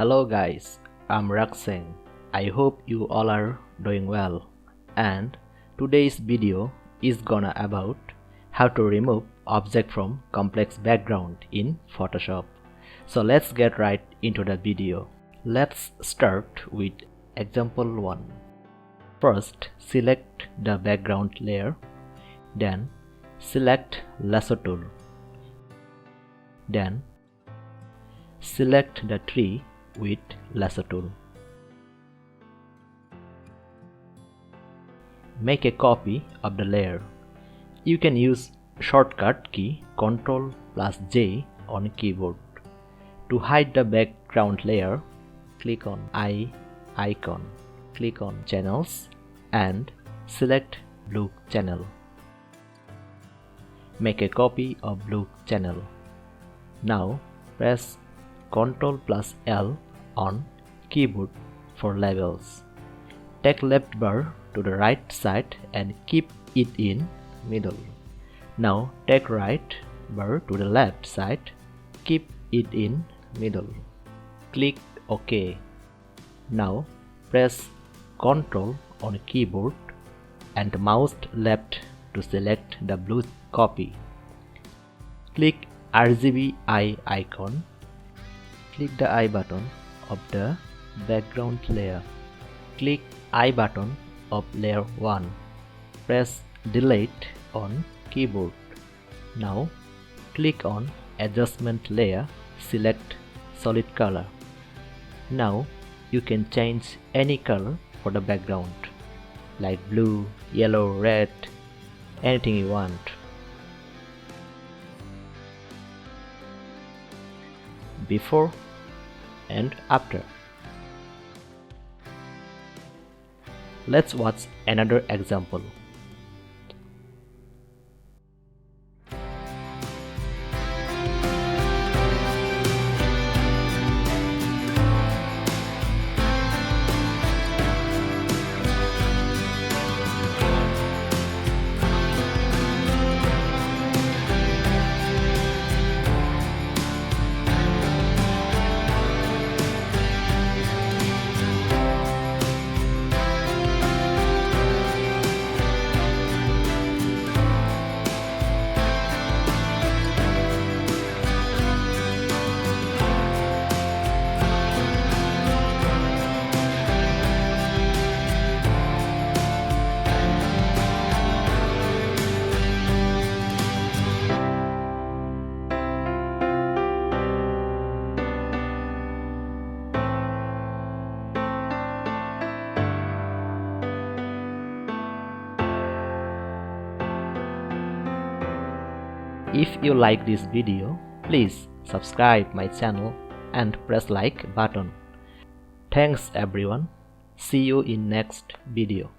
Hello guys, I'm Rakseng. I hope you all are doing well, and today's video is gonna about how to remove object from complex background in Photoshop. So let's get right into the video. Let's start with example 1. First, select the background layer, then select lasso tool, then select the tree with lasso tool. Make a copy of the layer. You can use shortcut key Ctrl+J on keyboard. To hide the background layer, click on eye icon, click on channels and select blue channel. Make a copy of blue channel. Now press Ctrl+L on keyboard for labels. Take left bar to the right side and keep it in middle. Now take right bar to the left side, keep it in middle. Click OK. Now press Ctrl on keyboard and mouse left to select the blue copy. Click RGB eye icon. Click the eye button of the background layer. Click eye button of layer 1. Press delete on keyboard. Now click on adjustment layer, select solid color. Now you can change any color for the background, like blue, yellow, red, anything you want. Before and after. Let's watch another example. If you like this video, please subscribe my channel and press like button. Thanks everyone. See you in next video.